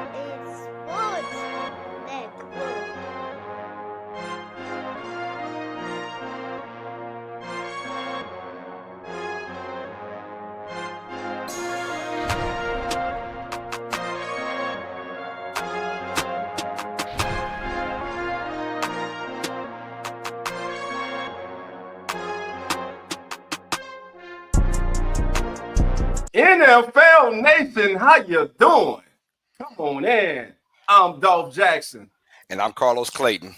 is Sports Network. NFL Nation, how you doing? Come on in. I'm Dolph Jackson. And I'm Carlos Clayton.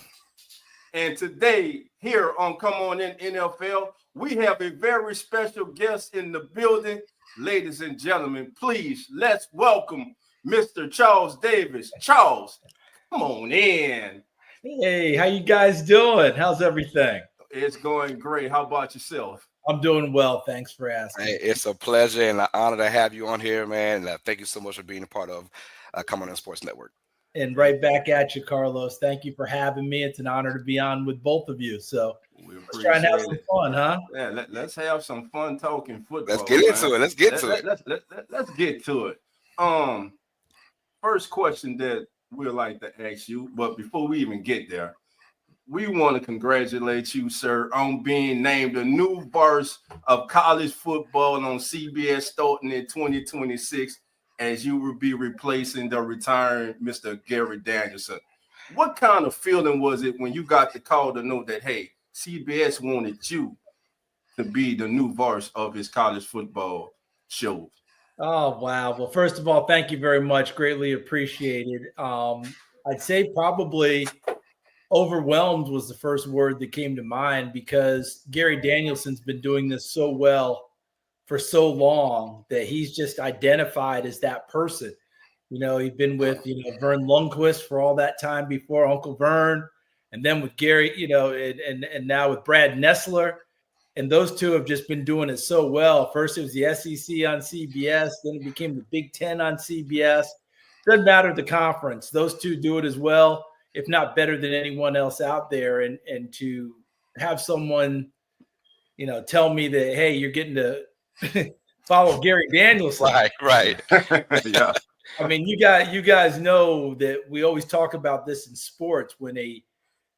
And today, here on Come On In NFL, we have a very special guest in the building. Ladies and gentlemen, please, let's welcome Mr. Charles Davis. Charles, come on in. Hey, how you guys doing? How's everything? It's going great. How about yourself? I'm doing well. Thanks for asking. Hey, it's a pleasure and an honor to have you on here, man. And thank you so much for being a part of Come On In Sports Network. And right back at you, Carlos. Thank you for having me. It's an honor to be on with both of you. So let's try and have some fun, huh? Yeah, let's have some fun talking football. Let's get into it. Let's get to it. Let's get to it. First question that we'd like to ask you, but before we even get there, we want to congratulate you, sir, on being named the new voice of college football on CBS starting in 2026, as you will be replacing the retiring Mr. Gary Danielson. What kind of feeling was it when you got the call to know that, hey, CBS wanted you to be the new voice of his college football show? Oh, wow. Well, first of all, thank you very much. Greatly appreciated. I'd say probably overwhelmed was the first word that came to mind, because Gary Danielson's been doing this so well for so long that he's just identified as that person. You know, he'd been with, Vern Lundquist for all that time before, Uncle Vern, and then with Gary, and now with Brad Nessler. And those two have just been doing it so well. First, it was the SEC on CBS. Then it became the Big Ten on CBS. Doesn't matter the conference. Those two do it as well, if not better than anyone else out there. And to have someone, tell me that, hey, you're getting to follow Gary Danielson. Right. Yeah. I mean, you guys know that we always talk about this in sports when a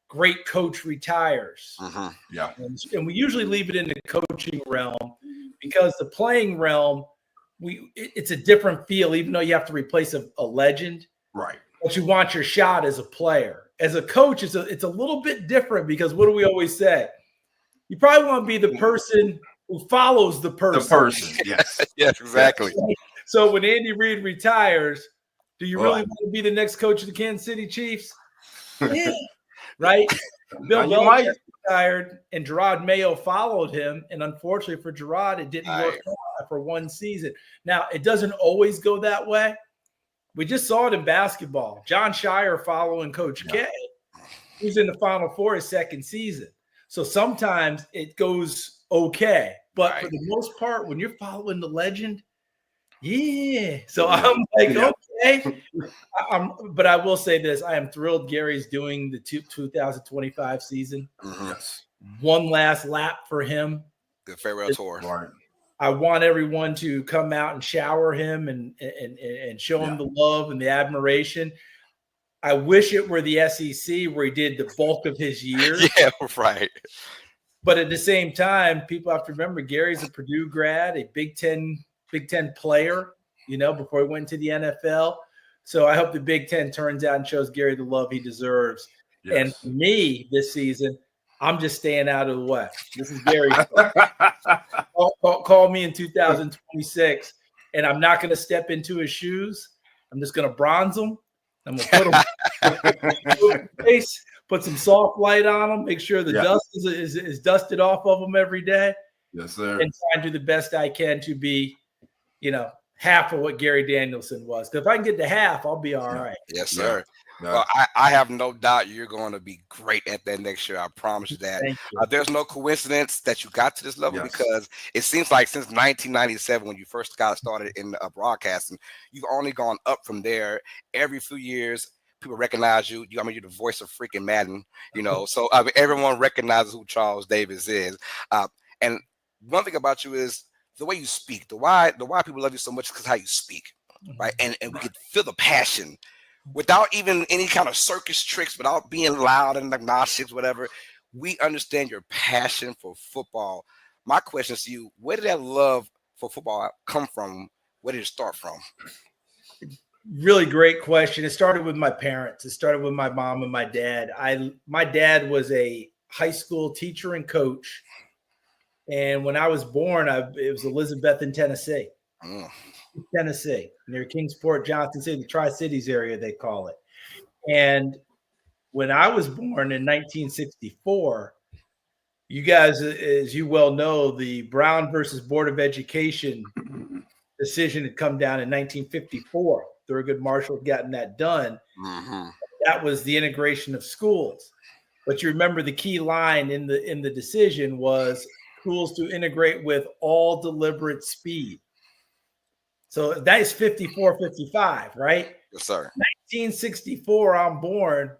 great coach retires. Mm-hmm. Yeah. And we usually leave it in the coaching realm, because the playing realm, it's a different feel, even though you have to replace a legend. Right. But you want your shot as a player. As a coach, it's a little bit different, because what do we always say? You probably want to be the person who follows the person. The person, yes. Yes, exactly. So when Andy Reid retires, do you really want to be the next coach of the Kansas City Chiefs? Yeah. Right? Bill Belichick retired, and Gerard Mayo followed him. And unfortunately for Gerard, it didn't work out for one season. Now, it doesn't always go that way. We just saw it in basketball. John Shire following Coach K. He's in the Final Four his second season. So sometimes it goes okay. But for the most part, when you're following the legend, yeah. So I'm like, okay. But I will say this. I am thrilled Gary's doing the 2025 season. Mm-hmm. Yes. One last lap for him. The farewell tour. Right. I want everyone to come out and shower him and show him the love and the admiration. I wish it were the SEC where he did the bulk of his years. Yeah, right. But at the same time, people have to remember Gary's a Purdue grad, a Big Ten player, before he went to the NFL. So I hope the Big Ten turns out and shows Gary the love he deserves. Yes. And for me this season, I'm just staying out of the way. This is Gary. Call me in 2026, and I'm not going to step into his shoes. I'm just going to bronze him. I'm going to put him face, put some soft light on him, make sure the dust is dusted off of him every day. Yes, sir. And try and do the best I can to be, half of what Gary Danielson was. Because if I can get to half, I'll be all right. Yes, sir. Well, I have no doubt you're going to be great at that next year. I promise you that. There's no coincidence that you got to this level, because it seems like since 1997, when you first got started in broadcasting, you've only gone up from there. Every few years, people recognize you. You're the voice of freaking Madden, So everyone recognizes who Charles Davis is. And one thing about you is the way you speak. The why people love you so much is because how you speak, right? And we can feel the passion without even any kind of circus tricks, without being loud and obnoxious, whatever. We understand your passion for football. My question to you, where did that love for football come from? Where did it start from? Really great question. It started with my parents. It started with my mom and my dad. My dad was a high school teacher and coach. And when I was born, it was Elizabethton, Tennessee. Tennessee, near Kingsport, Johnson City, the Tri-Cities area, they call it. And when I was born in 1964, you guys, as you well know, the Brown versus Board of Education decision had come down in 1954. Thurgood Marshall had gotten that done. That was the integration of schools. But you remember the key line in the decision was schools to integrate with all deliberate speed. So that is 54-55, right? Yes, sir. 1964, I'm born.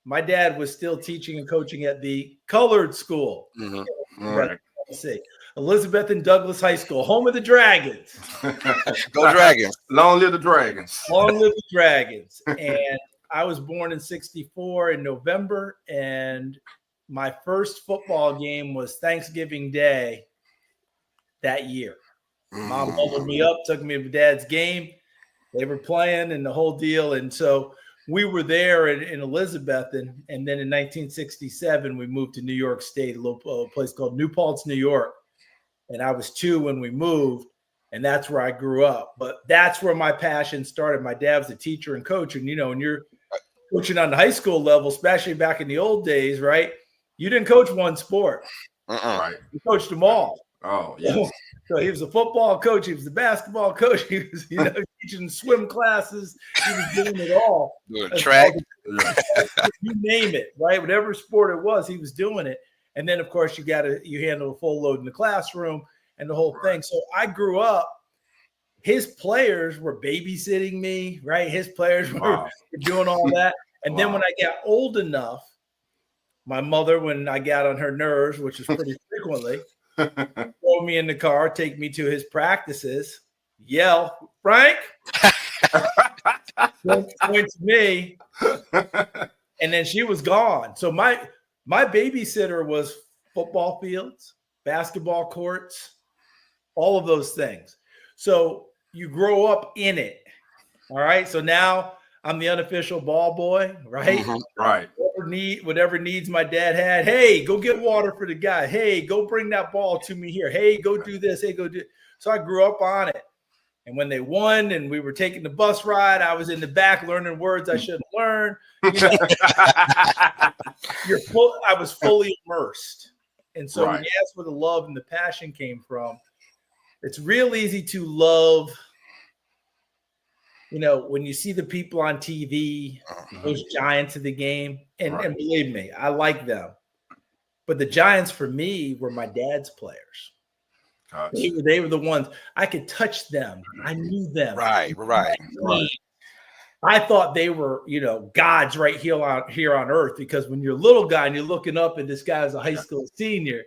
My dad was still teaching and coaching at the colored school. Right. Elizabethton Douglas High School, home of the Dragons. Go Dragons. Long live the Dragons. Long live the Dragons. And I was born in 64 in November, and my first football game was Thanksgiving Day that year. Mom bundled me up, took me to Dad's game. They were playing and the whole deal. And so we were there in Elizabethton. And then in 1967, we moved to New York State, a little place called New Paltz, New York. And I was 2 when we moved. And that's where I grew up. But that's where my passion started. My dad was a teacher and coach. And, you know, when you're coaching on the high school level, especially back in the old days, right? You didn't coach one sport. Right. You coached them all. Oh, yeah. So he was a football coach. He was the basketball coach. He was, you know, teaching swim classes. He was doing it all. Track. You name it, right? Whatever sport it was, he was doing it. And then, of course, you handle a full load in the classroom and the whole thing. So I grew up. His players were babysitting me, right? His players were doing all that. And then when I got old enough, my mother, when I got on her nerves, which was pretty frequently, throw me in the car, take me to his practices, yell, Frank, point to me, and then she was gone. So my babysitter was football fields, basketball courts, all of those things. So you grow up in it. All right. So now I'm the unofficial ball boy, right? Right. Whatever needs my dad had. Hey, go get water for the guy. Hey, go bring that ball to me here. Hey, go do this. Hey, go do it. So I grew up on it. And when they won and we were taking the bus ride, I was in the back learning words I shouldn't learn. You know, I was fully immersed. And so when you ask where the love and the passion came from, it's real easy to love. You know, when you see the people on TV, those giants of the game, and believe me, I like them. But the giants for me were my dad's players. They were the ones I could touch them. I knew them. Right. I thought they were, you know, gods right here on earth, because when you're a little guy and you're looking up and this guy's a high school senior,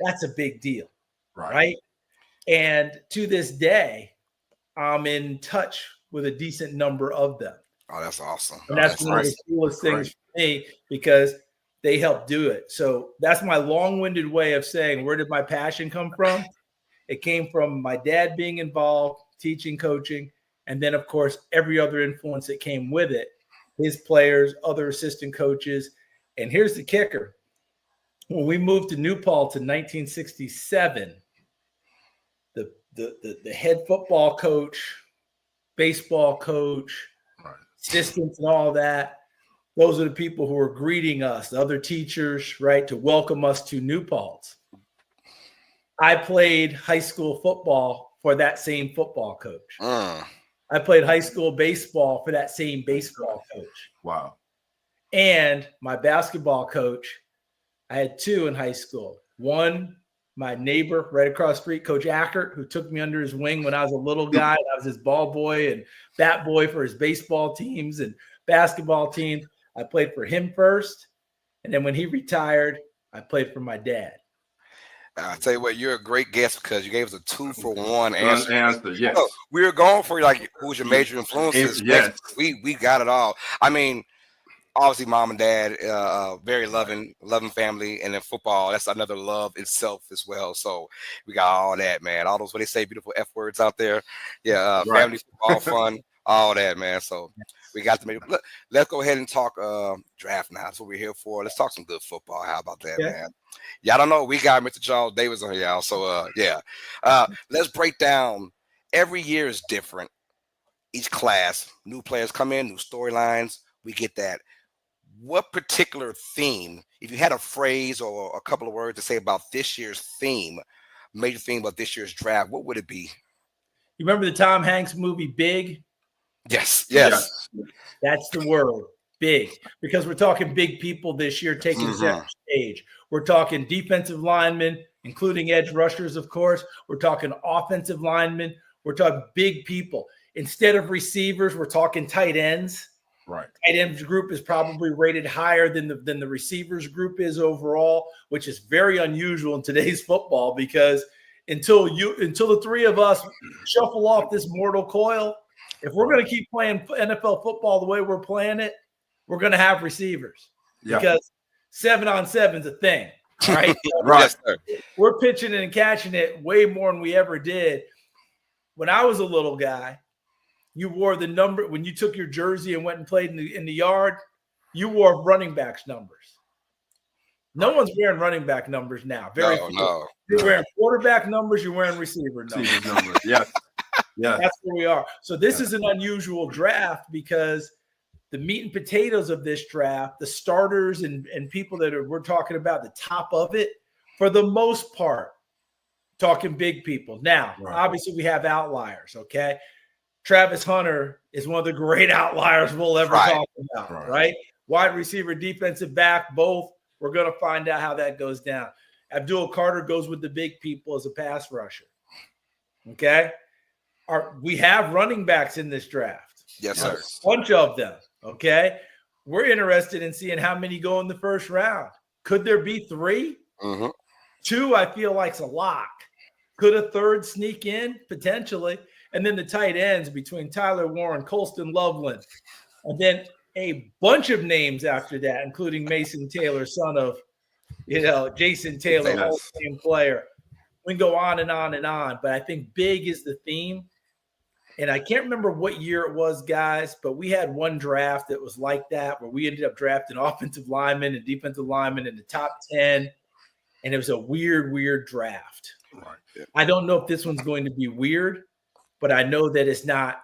that's a big deal. Right. And to this day, I'm in touch with a decent number of them. Oh, that's awesome. And that's one of the coolest things for me, because they helped do it. So that's my long-winded way of saying, where did my passion come from? It came from my dad being involved, teaching, coaching, and then, of course, every other influence that came with it, his players, other assistant coaches. And here's the kicker. When we moved to New Paltz in 1967, the head football coach, baseball coach, assistants and all that, those are the people who were greeting us, the other teachers, right, to welcome us to New Paltz. I played high school football for that same football coach. I played high school baseball for that same baseball coach. Wow. And my basketball coach, I had 2 in high school. One, my neighbor right across the street, Coach Ackert, who took me under his wing when I was a little guy. I was his ball boy and bat boy for his baseball teams and basketball teams. I played for him first. And then when he retired, I played for my dad. I'll tell you what, you're a great guest because you gave us a 2-for-1 answer. Yes. So we were going for like who's your major influences. Yes. We got it all. I mean, obviously mom and dad, very loving family, and then football, that's another love itself as well. So we got all that, man. All those, what they say, beautiful F words out there. Yeah, family, football, fun, all that, man. So we got to make it. Let's go ahead and talk draft now. That's what we're here for. Let's talk some good football. How about that, man? Y'all don't know, we got Mr. Charles Davis on here, y'all. So let's break down. Every year is different. Each class, new players come in, new storylines. We get that. What particular theme, if you had a phrase or a couple of words to say about this year's theme, major theme about this year's draft, what would it be? You remember the Tom Hanks movie Big? Yes. That's the word, big, because we're talking big people this year taking center stage. We're talking defensive linemen, including edge rushers, of course. We're talking offensive linemen. We're talking big people. Instead of receivers, we're talking tight ends. Right. Tight end group is probably rated higher than the receivers group is overall, which is very unusual in today's football because until the three of us shuffle off this mortal coil, if we're going to keep playing NFL football the way we're playing it, we're going to have receivers because 7-on-7 is a thing. Right. Right. We're pitching and catching it way more than we ever did. When I was a little guy, you wore the number when you took your jersey and went and played in the yard. You wore running backs numbers. No one's wearing running back numbers now. No. You're wearing quarterback numbers. You're wearing receiver numbers. Yeah. That's where we are. So this is an unusual draft because the meat and potatoes of this draft, the starters and people that we're talking about, the top of it, for the most part, talking big people. Now, obviously, we have outliers. Okay. Travis Hunter is one of the great outliers we'll ever talk about, right? Wide receiver, defensive back, both. We're going to find out how that goes down. Abdul Carter goes with the big people as a pass rusher. Okay? We have running backs in this draft. Yes, sir. A bunch of them, okay? We're interested in seeing how many go in the first round. Could there be 3? 2, I feel like, is a lock. Could a third sneak in? Potentially. And then the tight ends between Tyler Warren, Colston Loveland, and then a bunch of names after that, including Mason Taylor, son of, Jason Taylor, Hall of Fame player. We can go on and on and on, but I think big is the theme. And I can't remember what year it was, guys, but we had one draft that was like that where we ended up drafting offensive linemen and defensive linemen in the top 10, and it was a weird draft. I don't know if this one's going to be weird, but I know that it's not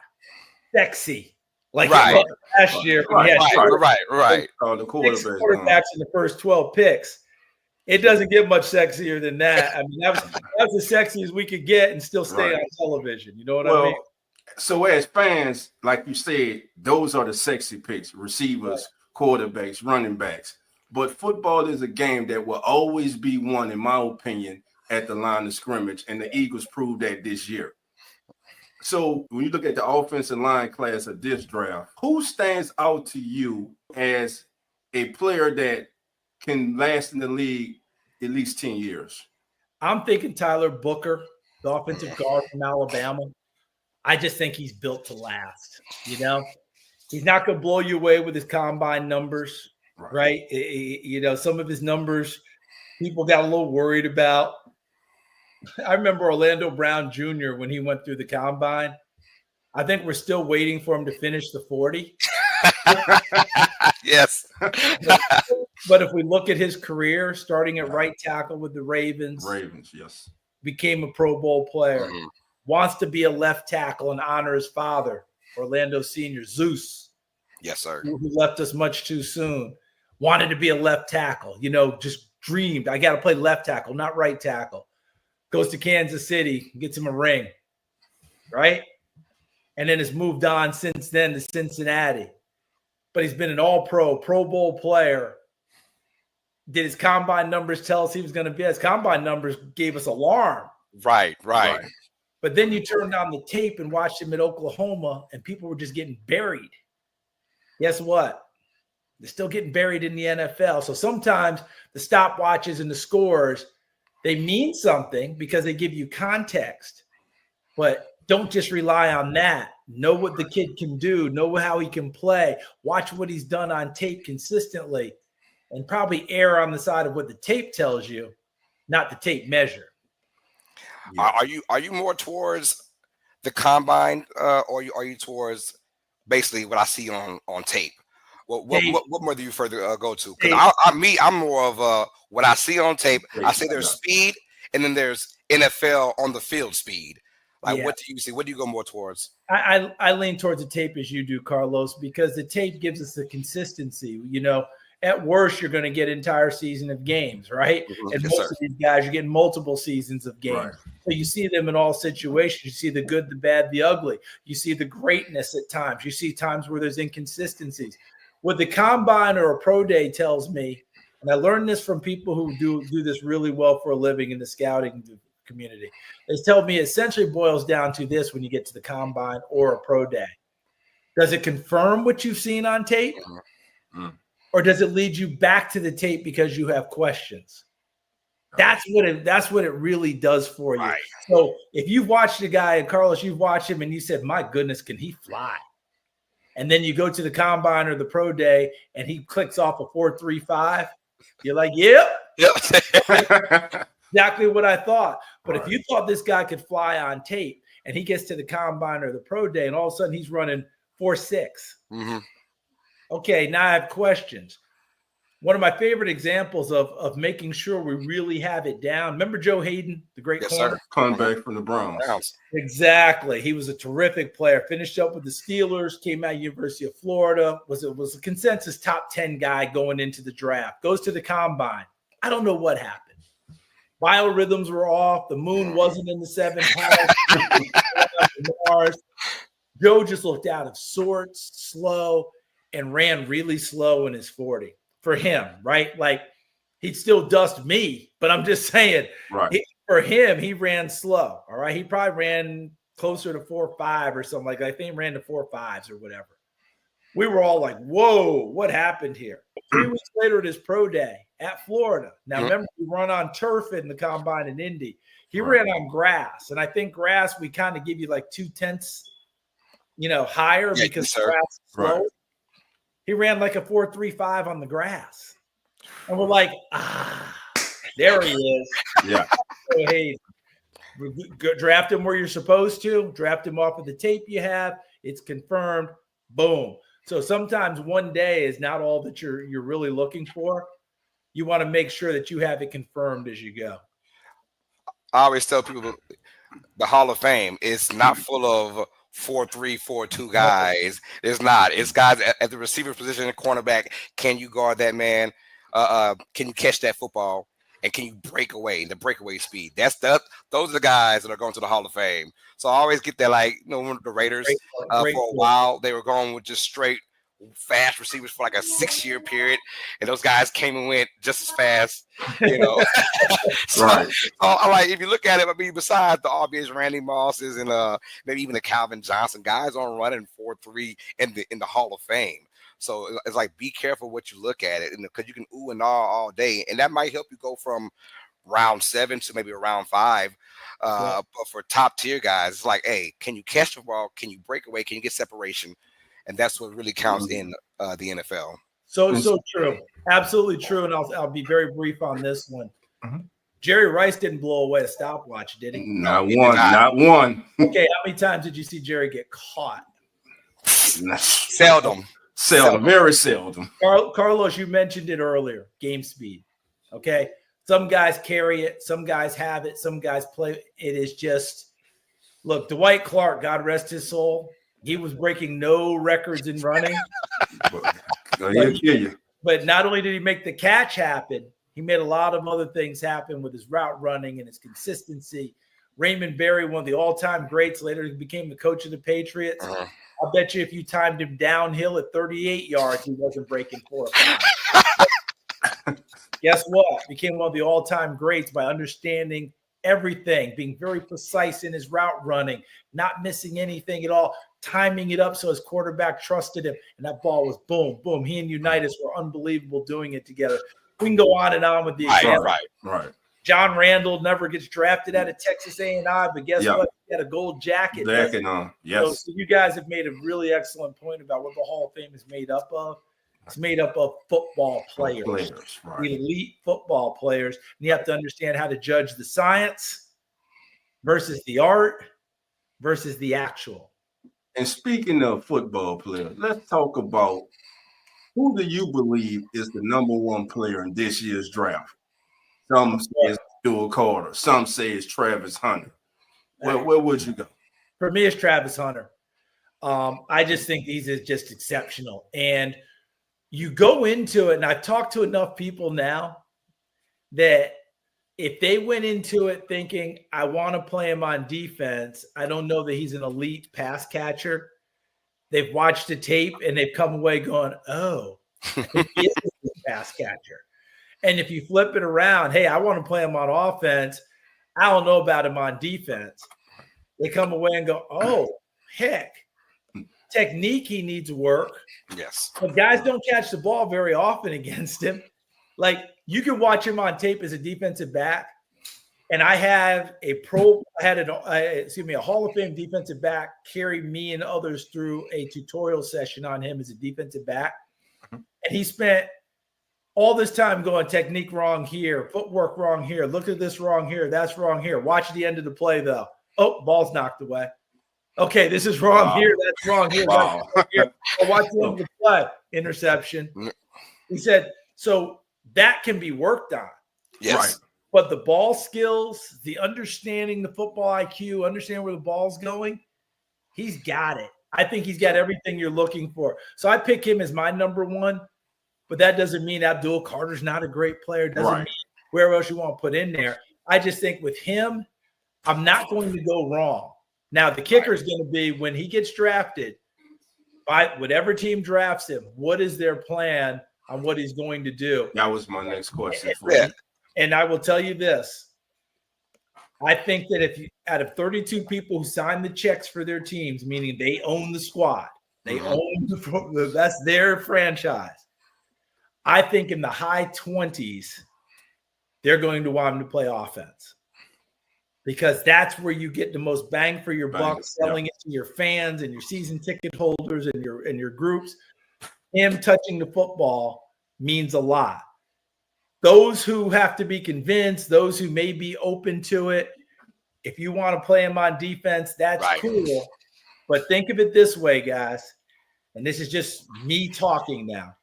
sexy like it was last year. Right. The quarterbacks in the first 12 picks. It doesn't get much sexier than that. I mean, that was as sexy as we could get and still stay on television. You know what I mean? So as fans, like you said, those are the sexy picks: receivers, quarterbacks, running backs. But football is a game that will always be won, in my opinion, at the line of scrimmage, and the Eagles proved that this year. So when you look at the offensive line class of this draft, who stands out to you as a player that can last in the league at least 10 years? I'm thinking Tyler Booker, the offensive guard from Alabama. I just think he's built to last. He's not going to blow you away with his combine numbers, right? Some of his numbers people got a little worried about. I remember Orlando Brown Jr. when he went through the combine. I think we're still waiting for him to finish the 40. Yes. But if we look at his career, starting at right tackle with the Ravens, yes, became a Pro Bowl player, wants to be a left tackle and honor his father, Orlando Sr., Zeus. Yes, sir. Who left us much too soon. Wanted to be a left tackle, just dreamed. I got to play left tackle, not right tackle. Goes to Kansas City, gets him a ring, right? And then has moved on since then to Cincinnati. But he's been an all-pro, Pro Bowl player. Did his combine numbers tell us he was going to be? His combine numbers gave us alarm. Right. But then you turned on the tape and watched him at Oklahoma, and people were just getting buried. Guess what? They're still getting buried in the NFL. So sometimes the stopwatches and the scores They mean something because they give you context, but don't just rely on that. Know what the kid can do, know how he can play, watch what he's done on tape consistently, and probably err on the side of what the tape tells you, not the tape measure. Yeah. Are you more towards the combine, or are you towards basically what I see on tape? What more do you further go to? Because I'm more of what I see on tape. I say there's speed, and then there's NFL on the field speed. Like, what do you see? What do you go more towards? I lean towards the tape as you do, Carlos, because the tape gives us the consistency. You know, at worst, you're going to get an entire season of games, right? Mm-hmm. And Yes, most of these guys, you're getting multiple seasons of games. Right. So you see them in all situations. You see the good, the bad, the ugly. You see the greatness at times. You see times where there's inconsistencies. What the combine or a pro day tells me, and I learned this from people who do this really well for a living in the scouting community, they tell me essentially boils down to this when you get to the combine or a pro day. Does it confirm what you've seen on tape? Mm-hmm. Or does it lead you back to the tape because you have questions? That's what it really does for you. Right. So if you've watched a guy, and Carlos, you've watched him and you said, my goodness, can he fly? And then you go to the combine or the pro day and he clicks off a 4.35. You're like, yep. Exactly what I thought. But if you thought this guy could fly on tape and he gets to the combine or the pro day and all of a sudden he's running 4.6. Mm-hmm. Okay, now I have questions. One of my favorite examples of making sure we really have it down. Remember Joe Hayden, the great corner? Coming back from the Browns. Exactly. He was a terrific player. Finished up with the Steelers, came out of University of Florida, was a consensus top 10 guy going into the draft. Goes to the combine. I don't know what happened. Biorhythms were off. The moon wasn't in the 7th house. Joe just looked out of sorts, slow, and ran really slow in his 40 for him, right? Like he'd still dust me, but I'm just saying, right. For him, he ran slow. All right. He probably ran closer to 4.5 or something like that. I think he ran to 4.5s or whatever. We were all like, whoa, what happened here? 3 weeks later at his pro day at Florida. Now, remember, we run on turf in the combine in Indy. He ran on grass. And I think grass, we kind of give you like 0.2, higher because grass is slow. Right. He ran like a 4.35 on the grass. And we're like, there he is. Yeah. So, hey, draft him where you're supposed to. Draft him off of the tape you have. It's confirmed. Boom. So sometimes one day is not all that you're really looking for. You want to make sure that you have it confirmed as you go. I always tell people the Hall of Fame is not full of 4.3, 4.2 guys. It's not. It's guys at the receiver position and cornerback. Can you guard that man? Can you catch that football? And can you break away? The breakaway speed. Those are the guys that are going to the Hall of Fame. So I always get that, like, the Raiders for a while, they were going with just straight fast receivers for like a 6-year period, and those guys came and went just as fast, So I like, if you look at it, I mean, besides the obvious Randy Mosses and maybe even the Calvin Johnson, guys aren't running 4.3 in the Hall of Fame. So it's like, be careful what you look at it, because you can ooh and ah all day, and that might help you go from round 7 to maybe round 5. But for top tier guys, it's like, hey, can you catch the ball? Can you break away? Can you get separation? And that's what really counts in the NFL. So true. Absolutely true. And I'll be very brief on this one. Mm-hmm. Jerry Rice didn't blow away a stopwatch, did he? Not one. Okay, how many times did you see Jerry get caught? Seldom. Very seldom. Carlos, you mentioned it earlier, game speed. Okay. Some guys carry it. Some guys have it. Some guys play. It is just, look, Dwight Clark, God rest his soul, he was breaking no records in running. But not only did he make the catch happen, he made a lot of other things happen with his route running and his consistency. Raymond Berry, one of the all-time greats, later he became the coach of the Patriots. Uh-huh. I bet you if you timed him downhill at 38 yards, he wasn't breaking 4 or 5. Guess what? Became one of the all-time greats by understanding everything, being very precise in his route running, not missing anything at all, timing it up so his quarterback trusted him, and that ball was boom, He and Unitas were unbelievable doing it together. We can go on and on with the example. Right. John Randall never gets drafted out of Texas A&I, but guess what? He had a gold jacket. Jacket on, yes. So you guys have made a really excellent point about what the Hall of Fame is made up of. It's made up of football players, right. Elite football players. And you have to understand how to judge the science versus the art versus the actual. And speaking of football players, let's talk about who do you believe is the number one player in this year's draft? Some say it's Dual Carter. Some say it's Travis Hunter. Where would you go? For me, it's Travis Hunter. I just think he's just exceptional. And you go into it, and I've talked to enough people now that if they went into it thinking, I want to play him on defense, I don't know that he's an elite pass catcher. They've watched the tape, and they've come away going, oh, he is a pass catcher. And if you flip it around, hey, I want to play him on offense, I don't know about him on defense. They come away and go, oh, heck, technique he needs work. Yes. But guys don't catch the ball very often against him. Like, you can watch him on tape as a defensive back. And I had a Hall of Fame defensive back carry me and others through a tutorial session on him as a defensive back. And he spent all this time going technique wrong here, footwork wrong here, look at this wrong here, that's wrong here. Watch the end of the play, though. Oh, ball's knocked away. Okay, this is wrong here, that's wrong here. Wow. That's wrong here. Oh, watch the end of the play. Interception. He said, so that can be worked on. Yes. Right. But the ball skills, the understanding the football IQ, understanding where the ball's going, he's got it. I think he's got everything you're looking for. So I pick him as my number one, but that doesn't mean Abdul Carter's not a great player. Doesn't mean where else you want to put in there. I just think with him, I'm not going to go wrong. Now, the kicker is going to be when he gets drafted, by whatever team drafts him, what is their plan on what he's going to do? That was my next question for you. And I will tell you this. I think that if you, out of 32 people who signed the checks for their teams, meaning they own the squad, they own that's their franchise. I think in the high 20s, they're going to want him to play offense because that's where you get the most bang for your buck, selling it to your fans and your season ticket holders and your groups. Him touching the football means a lot. Those who have to be convinced, those who may be open to it, if you want to play him on defense, that's cool. But think of it this way, guys, and this is just me talking now.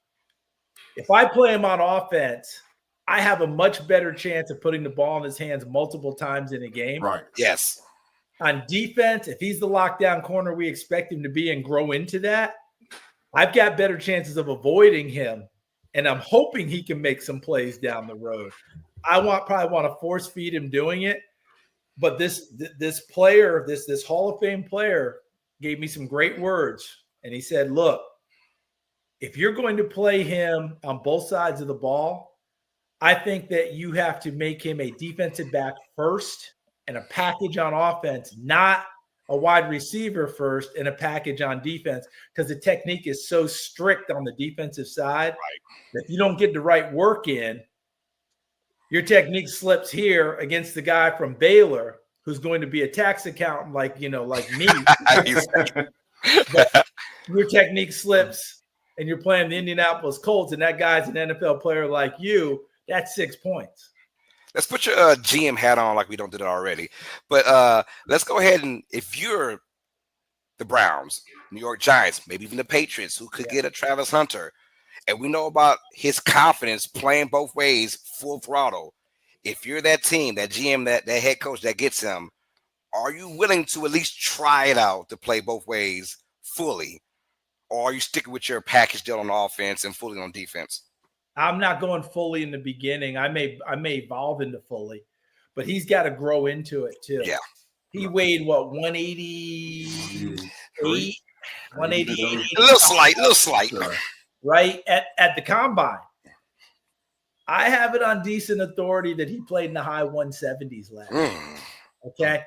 If I play him on offense, I have a much better chance of putting the ball in his hands multiple times in a game. Right. Yes. On defense, if he's the lockdown corner we expect him to be and grow into that, I've got better chances of avoiding him, and I'm hoping he can make some plays down the road. I probably want to force feed him doing it, but this player, this Hall of Fame player, gave me some great words, and he said, "Look, if you're going to play him on both sides of the ball, I think that you have to make him a defensive back first and a package on offense, not a wide receiver first and a package on defense, because the technique is so strict on the defensive side that if you don't get the right work in, your technique slips here against the guy from Baylor who's going to be a tax accountant like me. But your technique slips and you're playing the Indianapolis Colts and that guy's an NFL player like you, that's 6 points. Let's put your GM hat on like we don't do it already. But let's go ahead and if you're the Browns, New York Giants, maybe even the Patriots who could get a Travis Hunter, and we know about his confidence playing both ways, full throttle. If you're that team, that GM, that head coach that gets him, are you willing to at least try it out to play both ways fully? Or are you sticking with your package deal on offense and fully on defense? I'm not going fully in the beginning. I may evolve into fully, but he's got to grow into it too. Yeah. He weighed what, 188, 188, a little slight. Right at the combine. I have it on decent authority that he played in the high 170s last year. Okay.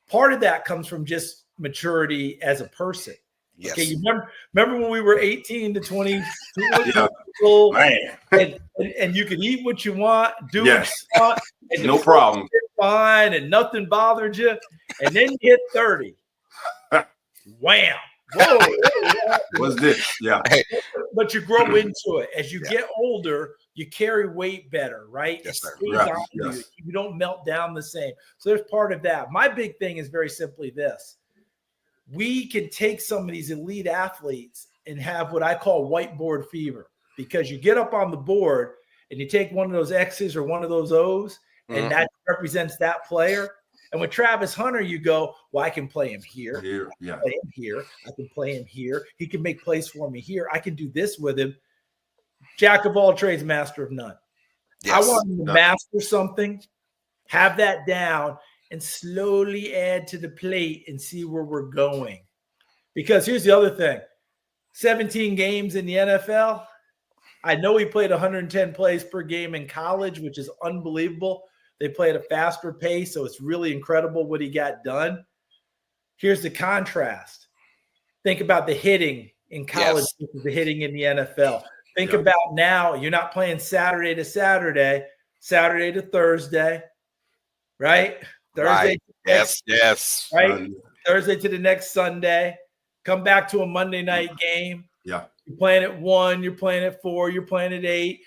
Part of that comes from just maturity as a person. Yes. Okay, you remember when we were 18 to 22 Yeah. Man. and you could eat what you want, do Yes. what you want, and No problem. fine, and nothing bothered you. And then you hit 30. Wham. Whoa. What's this? Yeah. But you grow into it. As you get older, you carry weight better, right? Yes, sir. It stays on you. You don't melt down the same. So there's part of that. My big thing is very simply this. We can take some of these elite athletes and have what I call whiteboard fever, because you get up on the board and you take one of those X's or one of those O's, and that represents that player. And with Travis Hunter, you go, well, I can play him here. Yeah. Play him here. I can play him here. He can make plays for me here. I can do this with him. Jack of all trades, master of none. Yes. I want him to master something, have that down, and slowly add to the plate and see where we're going. Because here's the other thing. 17 games in the NFL. I know he played 110 plays per game in college, which is unbelievable. They play at a faster pace, so it's really incredible what he got done. Here's the contrast. Think about the hitting in college versus the hitting in the NFL. Think about now, you're not playing Saturday to Saturday, Saturday to Thursday, right? Thursday to next, right? Thursday to the next Sunday. Come back to a Monday night game. Yeah. You're playing at 1, you're playing at 4, you're playing at 8.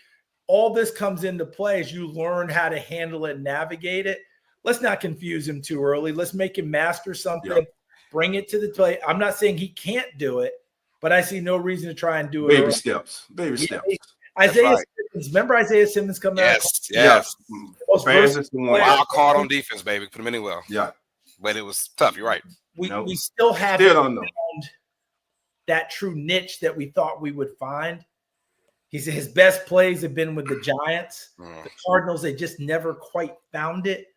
All this comes into play as you learn how to handle it and navigate it. Let's not confuse him too early. Let's make him master something, bring it to the play. I'm not saying he can't do it, but I see no reason to try and do it. Baby steps. Isaiah Simmons. Remember Isaiah Simmons coming out? Yes. Wild card on defense, baby. Put him anywhere. Yeah. But it was tough. You're right. We still haven't found that true niche that we thought we would find. He said his best plays have been with the Giants. The Cardinals, they just never quite found it.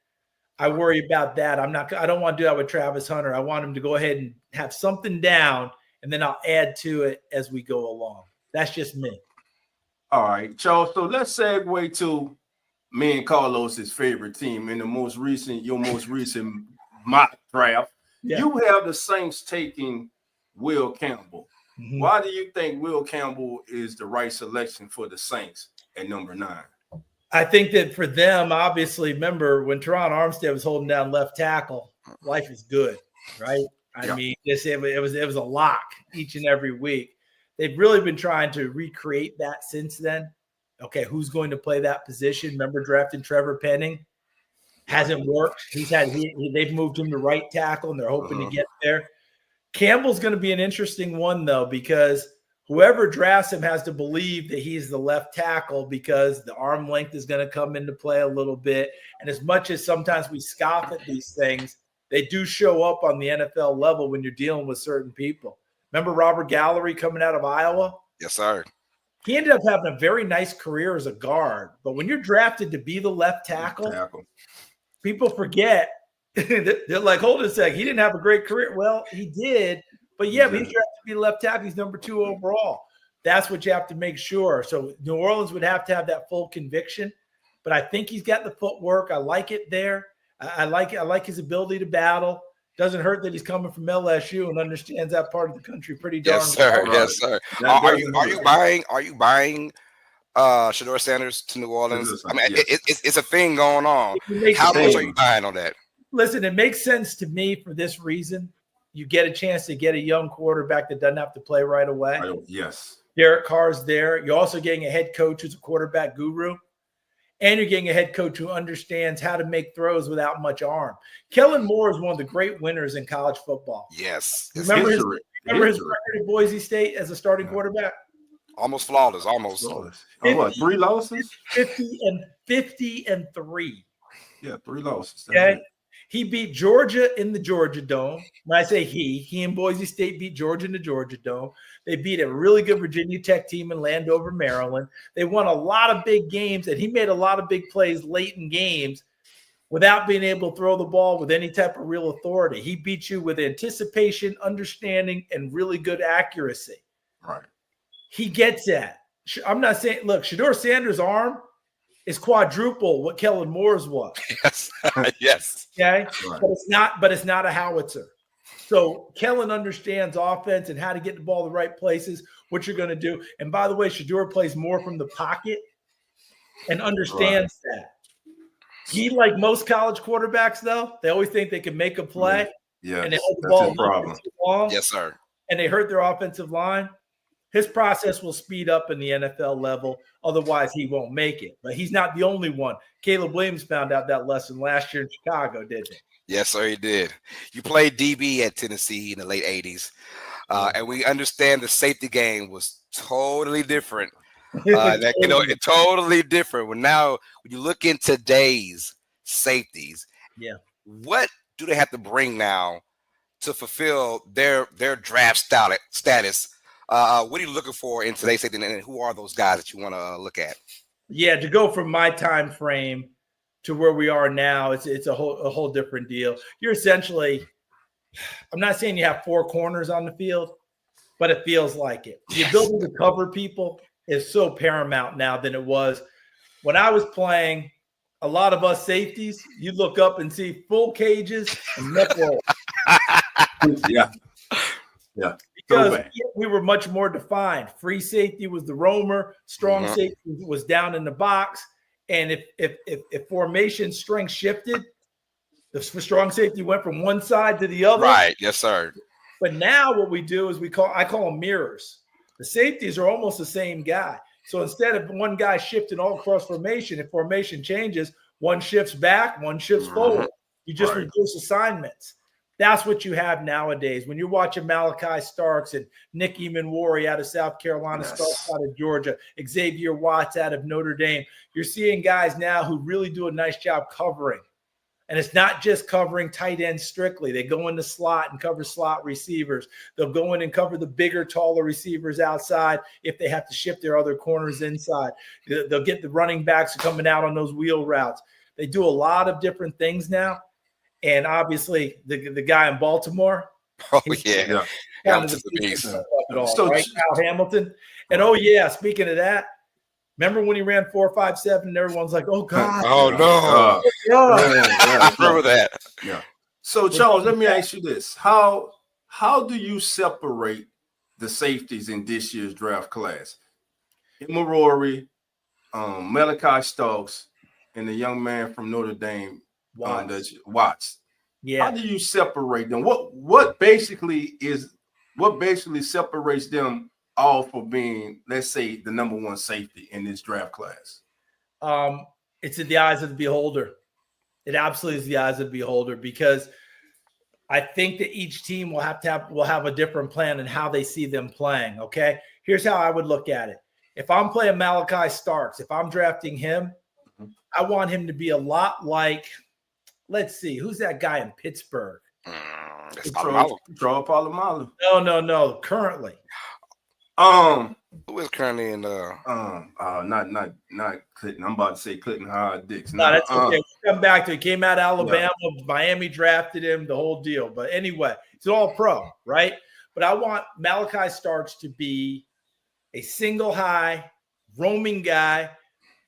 I worry about that. I don't want to do that with Travis Hunter. I want him to go ahead and have something down, and then I'll add to it as we go along. That's just me. All right, Charles. So let's segue to me and Carlos's favorite team in your most recent mock draft. Yeah. You have the Saints taking Will Campbell. Mm-hmm. Why do you think Will Campbell is the right selection for the Saints at number 9? I think that for them, obviously, remember when Teron Armstead was holding down left tackle, life is good, right? I mean, it was a lock each and every week. They've really been trying to recreate that since then. Okay, who's going to play that position? Remember drafting Trevor Penning? Hasn't worked. They've moved him to right tackle, and they're hoping to get there. Campbell's going to be an interesting one, though, because whoever drafts him has to believe that he's the left tackle, because the arm length is going to come into play a little bit. And as much as sometimes we scoff at these things, they do show up on the NFL level when you're dealing with certain people. Remember Robert Gallery coming out of Iowa? Yes, sir. He ended up having a very nice career as a guard. But when you're drafted to be the left tackle. People forget. They're like, hold on a sec. He didn't have a great career. Well, he did. But he's drafted to be left tackle. He's number 2 overall. That's what you have to make sure. So New Orleans would have to have that full conviction. But I think he's got the footwork. I like it there. I like his ability to battle. Doesn't hurt that he's coming from LSU and understands that part of the country pretty darn well. Yes, sir. Are you buying Shedeur Sanders to New Orleans? I mean, it's a thing going on. How much are you buying on that? Listen, it makes sense to me for this reason. You get a chance to get a young quarterback that doesn't have to play right away. Yes. Derek Carr's there. You're also getting a head coach who's a quarterback guru. And you're getting a head coach who understands how to make throws without much arm. Kellen Moore is one of the great winners in college football. Yes. Remember his record at Boise State as a starting quarterback? Almost flawless. Almost. 3 losses? 50 and 3. Yeah, 3 losses. Okay. He beat Georgia in the Georgia Dome. When I say he and Boise State beat Georgia in the Georgia Dome. They beat a really good Virginia Tech team in Landover, Maryland. They won a lot of big games, and he made a lot of big plays late in games without being able to throw the ball with any type of real authority. He beat you with anticipation, understanding, and really good accuracy. Right. He gets that. I'm not saying – look, Shedeur Sanders' arm is quadruple what Kellen Moore's was. Yes. Yes. Okay? Right. But it's not a howitzer. So Kellen understands offense and how to get the ball the right places, what you're going to do. And by the way, Shedeur plays more from the pocket and understands that. He, like most college quarterbacks, though, they always think they can make a play. Yeah, and they hold the ball too long. Yes, sir. And they hurt their offensive line. His process will speed up in the NFL level. Otherwise, he won't make it. But he's not the only one. Caleb Williams found out that lesson last year in Chicago, didn't he? Yes, sir, he did. You played DB at Tennessee in the late 80s. And we understand the safety game was totally different. It's totally different. Well, now, when you look in today's safeties, what do they have to bring now to fulfill their draft status? What are you looking for in today's safety, and who are those guys that you want to look at? Yeah, to go from my time frame to where we are now, it's a whole different deal. You're essentially, I'm not saying you have 4 corners on the field, but it feels like it. The ability to cover people is so paramount now than it was when I was playing. A lot of us safeties, you look up and see full cages and neck roll. Yeah. Because we were much more defined. Free safety was the roamer. Strong safety was down in the box. And if formation strength shifted, the strong safety went from one side to the other. Right. Yes, sir. But now what we do is I call them mirrors. The safeties are almost the same guy. So instead of one guy shifting all across formation, if formation changes, one shifts back, one shifts forward. You just reduce assignments. That's what you have nowadays. When you're watching Malachi Starks and Nick Emanwari out of South Carolina, Starks out of Georgia, Xavier Watts out of Notre Dame, you're seeing guys now who really do a nice job covering. And it's not just covering tight ends strictly. They go in the slot and cover slot receivers. They'll go in and cover the bigger, taller receivers outside if they have to shift their other corners inside. They'll get the running backs coming out on those wheel routes. They do a lot of different things now. And obviously, the guy in Baltimore. Oh, yeah. Right? Kyle Hamilton. And, speaking of that, remember when he ran 4.57 and everyone's like, oh, God. Oh, no. I remember that. Yeah. So, Charles, let me ask you this. How do you separate the safeties in this year's draft class? Emanwari, Malachi Starks, and the young man from Notre Dame, Watts. Yeah. How do you separate them? What basically separates them all for being, let's say, the number 1 safety in this draft class? It's in the eyes of the beholder. It absolutely is the eyes of the beholder, because I think that each team will have a different plan in how they see them playing. Okay, here's how I would look at it. If I'm playing Malachi Starks, if I'm drafting him, I want him to be a lot like, let's see, who's that guy in Pittsburgh? Polamalu. No. Currently. Who is currently in not Clinton. I'm about to say Clinton Howard Dix. No, that's okay. We'll come back to it. He came out of Alabama. Yeah. Miami drafted him, the whole deal. But anyway, it's an all pro, right? But I want Malachi Starks to be a single high, roaming guy,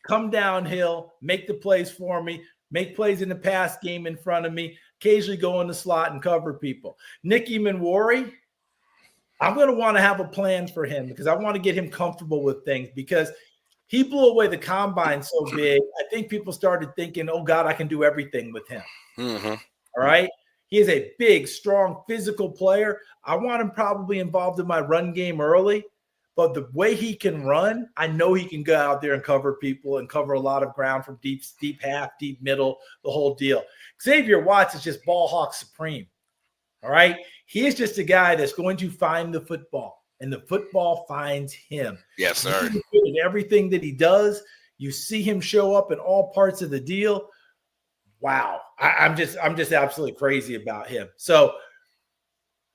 come downhill, make the plays for me, make plays in the pass game in front of me, occasionally go in the slot and cover people. Nick Emanwari, I'm going to want to have a plan for him, because I want to get him comfortable with things, because he blew away the combine so big. I think people started thinking, oh, God, I can do everything with him. All right. He is a big, strong, physical player. I want him probably involved in my run game early. But the way he can run, I know he can go out there and cover people and cover a lot of ground from deep half, deep middle, the whole deal. Xavier Watts is just ball hawk supreme. All right. He is just a guy that's going to find the football, and the football finds him. Yes, sir. In everything that he does, you see him show up in all parts of the deal. Wow. I'm just absolutely crazy about him. So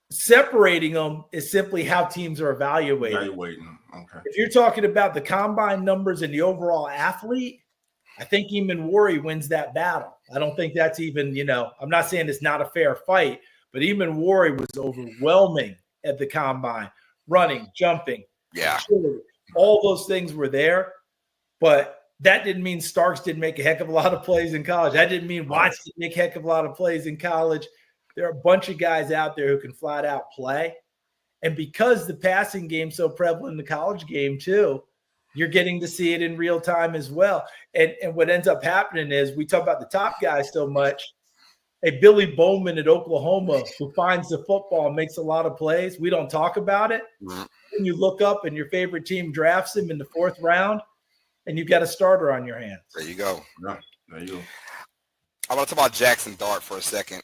separating them is simply how teams are evaluating. Okay. If you're talking about the combine numbers and the overall athlete, I think Emanwari wins that battle. I don't think that's even, I'm not saying it's not a fair fight, but Emanwari was overwhelming at the combine, running, jumping. Yeah. All those things were there, but that didn't mean Starks didn't make a heck of a lot of plays in college. That didn't mean Watts didn't make a heck of a lot of plays in college. there are a bunch of guys out there who can flat out play. And because the passing game's so prevalent in the college game too, you're getting to see it in real time as well. And what ends up happening is we talk about the top guys so much. A Billy Bowman at Oklahoma who finds the football and makes a lot of plays. We don't talk about it. When you look up and your favorite team drafts him in the 4th round, and you've got a starter on your hands. There you go. Right. There you go. I want to talk about Jackson Dart for a second.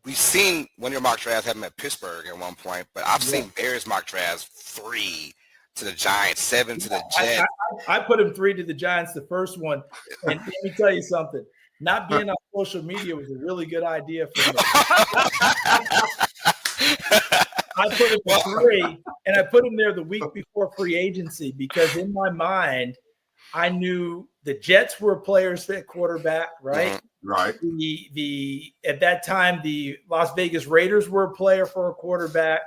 We've seen one of your mock drafts have him at Pittsburgh at one point, but I've seen Bears mock drafts 3 to the Giants, 7 to the Jets. I put him 3 to the Giants, the first one. And let me tell you something. Not being on social media was a really good idea for me. I put him at 3, and I put him there the week before free agency because in my mind, I knew the Jets were players at quarterback, right? Right. The at that time, the Las Vegas Raiders were a player for a quarterback.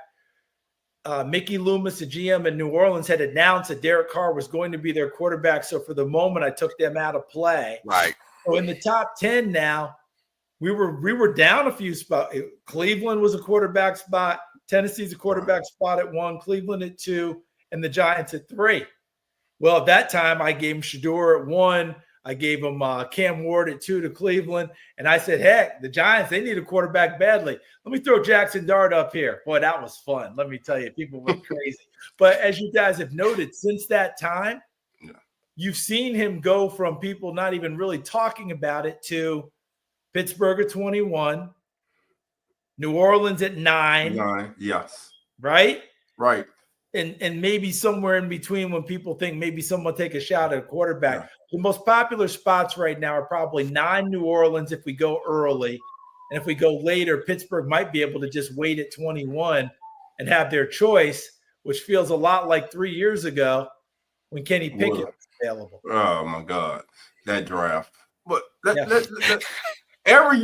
Mickey Loomis, the GM in New Orleans, had announced that Derek Carr was going to be their quarterback. So for the moment, I took them out of play. Right. So in the top 10 now, we were down a few spots. Cleveland was a quarterback spot. Tennessee's a quarterback spot at 1, Cleveland at 2, and the Giants at 3. Well, at that time, I gave him Shador at 1. I gave him Cam Ward at 2 to Cleveland. And I said, heck, the Giants, they need a quarterback badly. Let me throw Jackson Dart up here. Boy, that was fun. Let me tell you, people went crazy. But as you guys have noted, since that time, you've seen him go from people not even really talking about it to Pittsburgh at 21, New Orleans at 9. 9, yes. Right? Right. And maybe somewhere in between when people think maybe someone take a shot at a quarterback. Yeah. The most popular spots right now are probably 9 New Orleans if we go early. And if we go later, Pittsburgh might be able to just wait at 21 and have their choice, which feels a lot like 3 years ago when Kenny Pickett was available. Oh, my God. That draft. But every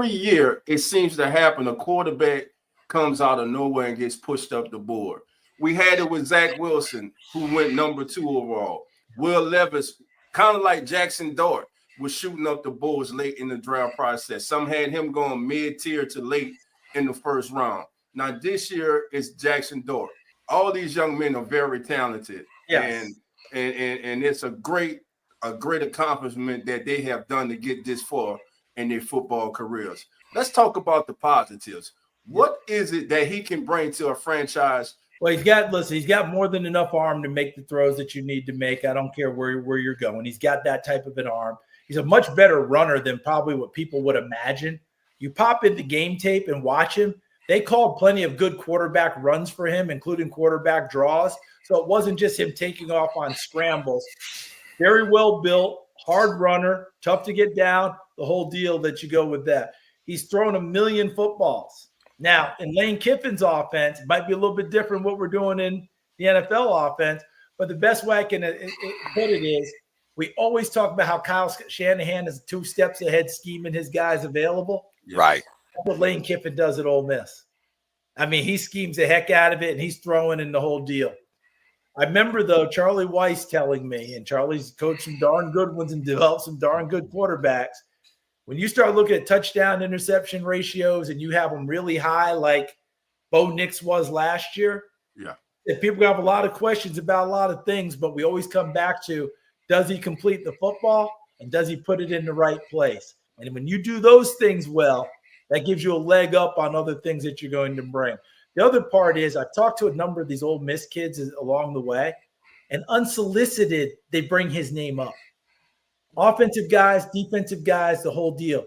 year it seems to happen. A quarterback comes out of nowhere and gets pushed up the board. We had it with Zach Wilson, who went number 2 overall. Will Levis, kind of like Jackson Dart, was shooting up the boards late in the draft process. Some had him going mid-tier to late in the 1st round. Now, this year it's Jackson Dart. All these young men are very talented. Yes. And it's a great accomplishment that they have done to get this far in their football careers. Let's talk about the positives. What is it that he can bring to a franchise? Well, he's got more than enough arm to make the throws that you need to make. I don't care where you're going. He's got that type of an arm. He's a much better runner than probably what people would imagine. You pop into game tape and watch him. They called plenty of good quarterback runs for him, including quarterback draws. So it wasn't just him taking off on scrambles. Very well built, hard runner, tough to get down, the whole deal that you go with that. He's thrown 1 million footballs. Now, in Lane Kiffin's offense, it might be a little bit different what we're doing in the NFL offense, but the best way I can put it is we always talk about how Kyle Shanahan is 2 steps ahead scheming his guys available. Right. That's what Lane Kiffin does at Ole Miss. I mean, he schemes the heck out of it, and he's throwing in the whole deal. I remember, though, Charlie Weiss telling me, and Charlie's coached some darn good ones and developed some darn good quarterbacks. When you start looking at touchdown interception ratios and you have them really high, like Bo Nix was last year, people have a lot of questions about a lot of things, but we always come back to, does he complete the football and does he put it in the right place? And when you do those things well, that gives you a leg up on other things that you're going to bring. The other part is I've talked to a number of these Ole Miss kids along the way, and unsolicited, they bring his name up. Offensive guys, defensive guys, the whole deal.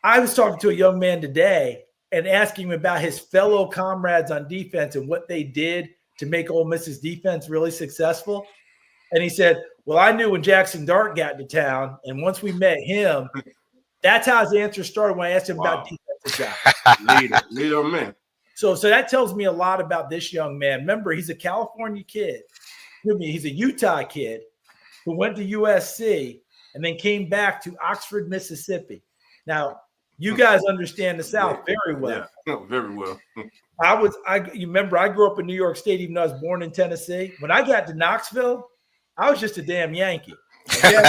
I was talking to a young man today and asking him about his fellow comrades on defense and what they did to make Ole Miss's defense really successful. And he said, well, I knew when Jackson Dart got to town, and once we met him, that's how his answer started when I asked him about defensive guys. Leader man. So that tells me a lot about this young man. Remember, he's a California kid. He's a Utah kid who went to USC and then came back to Oxford, Mississippi. Now, you guys understand the South very well. Yeah, very well. You remember, I grew up in New York State, even though I was born in Tennessee. When I got to Knoxville, I was just a damn Yankee. Okay?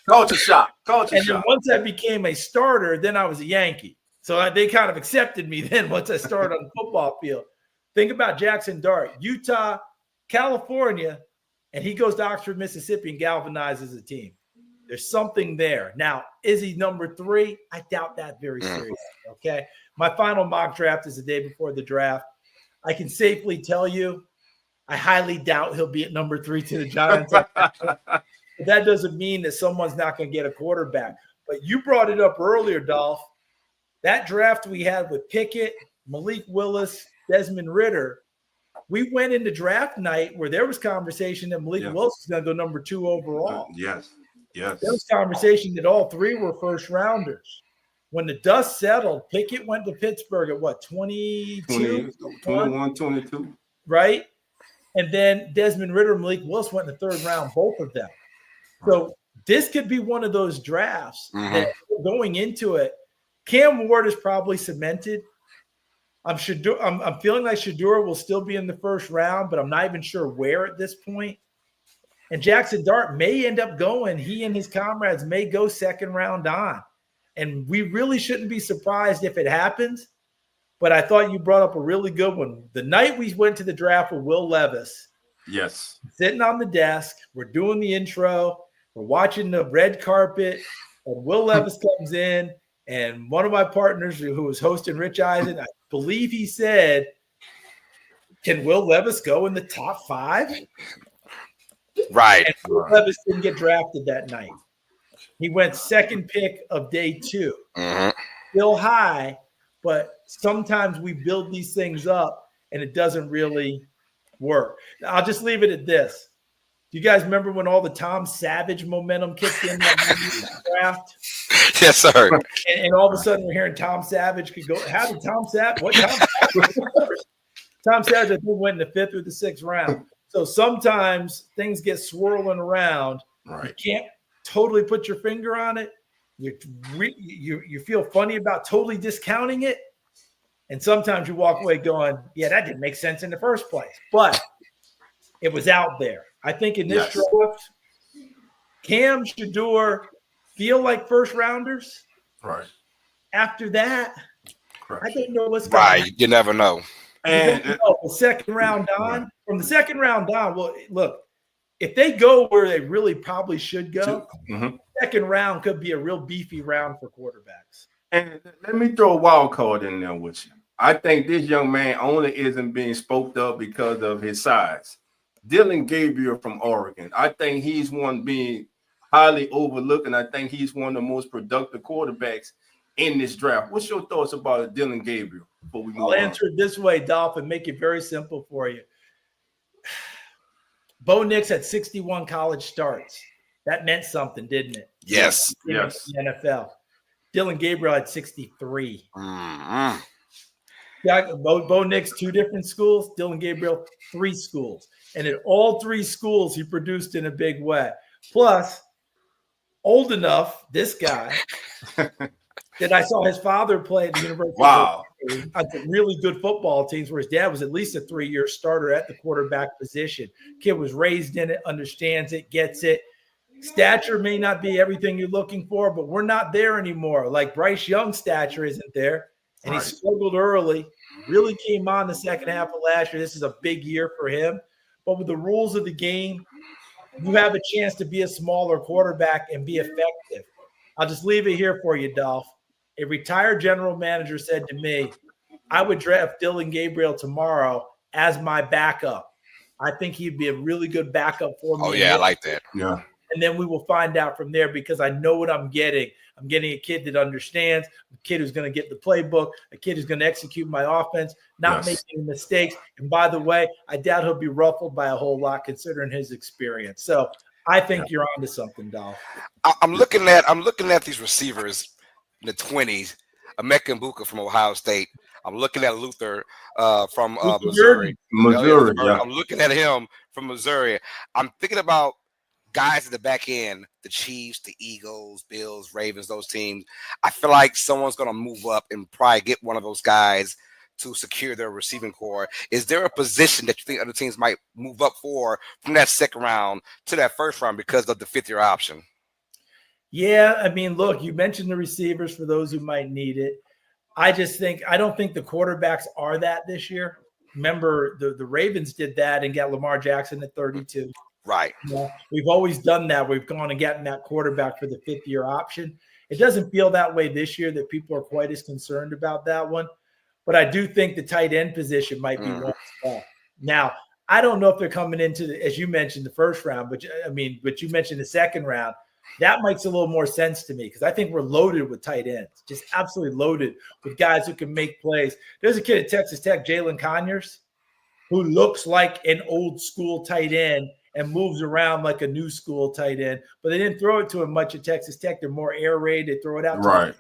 Culture shock. Culture And shock. then once I became a starter, then I was a Yankee. So they kind of accepted me then once I started on the football field. Think about Jackson Dart, Utah, California, and he goes to Oxford, Mississippi, and galvanizes a team. There's something there. Now, is he number 3? I doubt that very seriously, okay? My final mock draft is the day before the draft. I can safely tell you I highly doubt he'll be at number 3 to the Giants. But that doesn't mean that someone's not going to get a quarterback. But you brought it up earlier, Dolph. That draft we had with Pickett, Malik Willis, Desmond Ridder, we went into draft night where there was conversation that Malik Willis was going to go number 2 overall. Yes. There was conversation that all 3 were first rounders. When the dust settled, Pickett went to Pittsburgh at what, 22? 21, 22. Right? And then Desmond Ridder and Malik Willis went in the 3rd round, both of them. So this could be one of those drafts that going into it, Cam Ward is probably cemented. I'm feeling like Shedeur will still be in the 1st round, but I'm not even sure where at this point. And Jackson Dart may end up going. He and his comrades may go 2nd round on. And we really shouldn't be surprised if it happens. But I thought you brought up a really good one. The night we went to the draft with Will Levis. Yes. Sitting on the desk, we're doing the intro, we're watching the red carpet, and Will Levis comes in, and one of my partners who was hosting, Rich Eisen, I believe he said, "Can Will Levis go in the top 5?" Right. And Will Levis didn't get drafted that night. He went 2nd pick of day 2. Still high, but sometimes we build these things up and it doesn't really work. I'll just leave it at this. Do you guys remember when all the Tom Savage momentum kicked in that draft? Yes, sir. And all of a sudden we're hearing Tom Savage could go. How did Tom Savage? What Tom Savage? Tom Savage, I think, went in the 5th or the 6th round. So sometimes things get swirling around. Right. You can't totally put your finger on it. You feel funny about totally discounting it. And sometimes you walk away going, yeah, that didn't make sense in the first place. But it was out there. I think in this draft, Cam, Shedeur feel like 1st rounders. Right. After that, I don't know what's going to happen. You never know. And the 2nd round on, from the 2nd round on, well, look, if they go where they really probably should go, 2nd round could be a real beefy round for quarterbacks. And let me throw a wild card in there with you. I think this young man only isn't being spoke of because of his size. Dylan Gabriel from Oregon. I think he's one being highly overlooked, and I think he's one of the most productive quarterbacks in this draft. What's your thoughts about Dylan Gabriel before we move on? I'll answer it this way, Dolph, and make it very simple for you. Bo Nix had 61 college starts. That meant something, didn't it? Yes. Yes. In the NFL. Dylan Gabriel had 63. Yeah, Bo Nix, 2 different schools. Dylan Gabriel, 3 schools. And in all 3 schools, he produced in a big way. Plus, old enough, this guy, that I saw his father play at the University wow. on some really good football teams where his dad was at least a 3-year starter at the quarterback position. Kid was raised in it, understands it, gets it. Stature may not be everything you're looking for, but we're not there anymore. Like Bryce Young's stature isn't there, and he struggled early, really came on the 2nd half of last year. This is a big year for him. But with the rules of the game, you have a chance to be a smaller quarterback and be effective. I'll just leave it here for you, Dolph. A retired general manager said to me, I would draft Dylan Gabriel tomorrow as my backup. I think he'd be a really good backup for me. Oh, yeah, I like that. Yeah. And then we will find out from there because I know what I'm getting. I'm getting a kid that understands, a kid who's going to get the playbook, a kid who's going to execute my offense, not making mistakes. And by the way, I doubt he'll be ruffled by a whole lot considering his experience. So I think you're onto something, Dolph. I'm looking at these receivers in the 20s, Emeka Mbuka from Ohio State. I'm looking at Luther from Missouri. Yeah. I'm looking at him from Missouri. I'm thinking about guys at the back end, the Chiefs, the Eagles, Bills, Ravens, those teams. I feel like someone's going to move up and probably get one of those guys to secure their receiving core. Is there a position that you think other teams might move up for from that 2nd round to that 1st round because of the 5th-year option? Yeah, I mean, look, you mentioned the receivers for those who might need it. I don't think the quarterbacks are that this year. Remember, the Ravens did that and got Lamar Jackson at 32. Right. Yeah, we've always done that. We've gone and gotten that quarterback for the 5th-year option. It doesn't feel that way this year that people are quite as concerned about that one. But I do think the tight end position might be one spot. Now, I don't know if they're coming into, as you mentioned, the first round, but you mentioned the second round. That makes a little more sense to me because I think we're loaded with tight ends, just absolutely loaded with guys who can make plays. There's a kid at Texas Tech, Jalen Conyers, who looks like an old school tight end and moves around like a new school tight end, but they didn't throw it to him much at Texas Tech. They're more air raid. They throw it out. Right.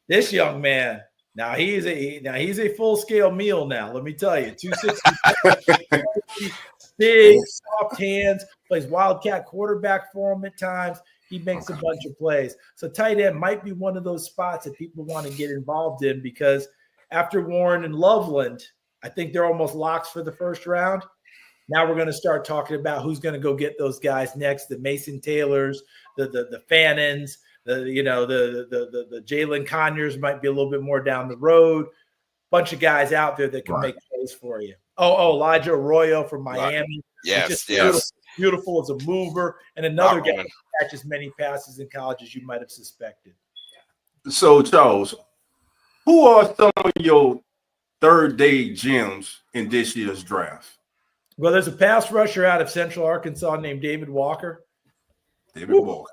This young man, now he's a full scale meal now. Let me tell you, 260, big, soft hands, plays wildcat quarterback for him at times. He makes a bunch of plays. So tight end might be one of those spots that people want to get involved in because after Warren and Loveland, I think they're almost locks for the first round. Now we're going to start talking about who's going to go get those guys next. The Mason Taylors, the Fannons, the Jalen Conyers might be a little bit more down the road. Bunch of guys out there that can make plays for you. Elijah Arroyo from Miami. Yes. Beautiful as a mover. And another guy that catches many passes in college as you might have suspected. So, Charles, who are some of your third-day gems in this year's draft? Well, there's a pass rusher out of Central Arkansas named David Walker. Walker.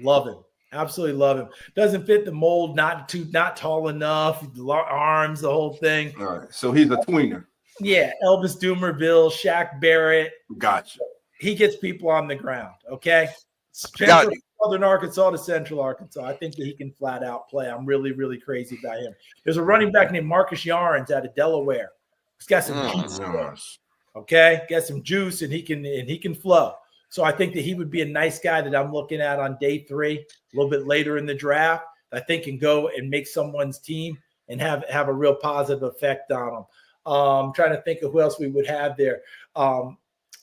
Love him. Absolutely love him. Doesn't fit the mold, not tall enough, arms, the whole thing. All right. So he's a tweener. Yeah, Elvis Dumerville, Shaq Barrett. Gotcha. He gets people on the ground, okay? Southern Arkansas to Central Arkansas. I think that he can flat out play. I'm really, really crazy about him. There's a running back named Marcus Yarns out of Delaware. He's got some juice. Okay, got some juice and he can flow. So I think that he would be a nice guy that I'm looking at on day 3, a little bit later in the draft. I think can go and make someone's team and have a real positive effect on them. I'm trying to think of who else we would have there.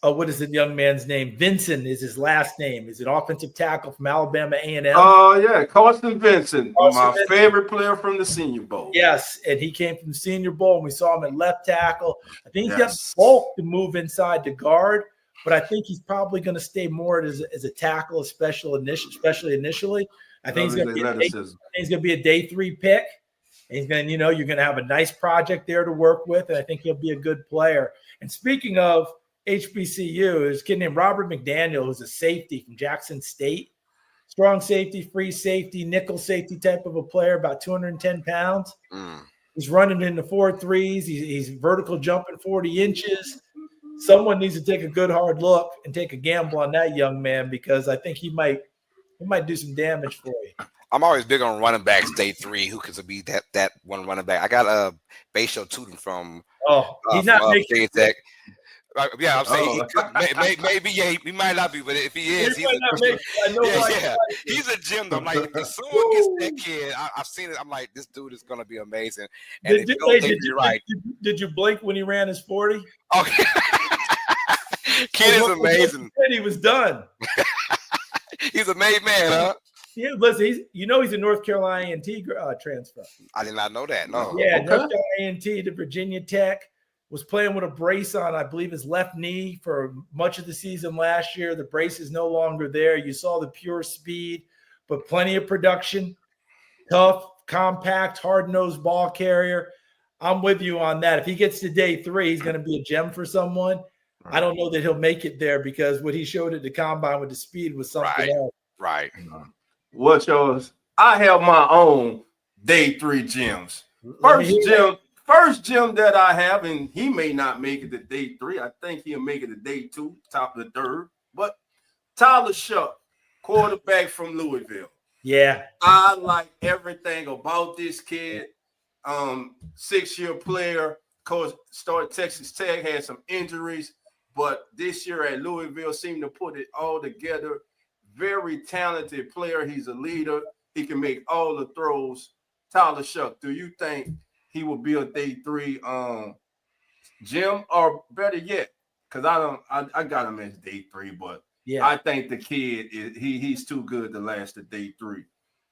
What is the young man's name? Vincent is his last name. Is an offensive tackle from Alabama A&M. Oh, yeah, Carson Vincent, my favorite player from the Senior Bowl. Yes, and he came from the Senior Bowl, and we saw him at left tackle. I think he's got the bulk to move inside to guard, but I think he's probably going to stay more as a tackle, especially initially. I think he's going to be a day 3 pick. And he's going to, you're going to have a nice project there to work with, and I think he'll be a good player. And speaking of HBCU, there's a kid named Robert McDaniel, who's a safety from Jackson State. Strong safety, free safety, nickel safety type of a player, about 210 pounds. He's running in the 4.3s. He's vertical jumping 40 inches. Someone needs to take a good hard look and take a gamble on that young man because I think he might do some damage for you. I'm always big on running backs day 3. Who could be that one running back? I got a Bayshow Tootin from he's not making Tech. Yeah, I'm saying maybe he might not be, but if he is, he's a gem. I'm like, if someone gets that kid, I've seen it. I'm like, this dude is gonna be amazing. And did you blink when he ran his 40? Okay, kid is amazing. He was done. He's a made man, huh? Yeah, listen, he's a North Carolina A&T transfer. I did not know that. No. Yeah, okay. North Carolina A&T to Virginia Tech. Was playing with a brace on, I believe, his left knee for much of the season last year. The brace is no longer there. You saw the pure speed, but plenty of production. Tough, compact, hard-nosed ball carrier. I'm with you on that. If he gets to day 3, he's going to be a gem for someone. I don't know that he'll make it there because what he showed at the combine with the speed was something else. Right. What's yours? I have my own day 3 gems. First gem that I have, and he may not make it to day 3. I think he'll make it to day 2, top of the 3rd. But Tyler Shuck, quarterback from Louisville. Yeah. I like everything about this kid. 6-year player, coach, started Texas Tech, had some injuries, but this year at Louisville seemed to put it all together. Very talented player. He's a leader. He can make all the throws. Tyler Shuck, do you think he will be a day 3 gem, or better yet, because I got him as day 3, but Yeah. I think the kid he's too good to last to day 3.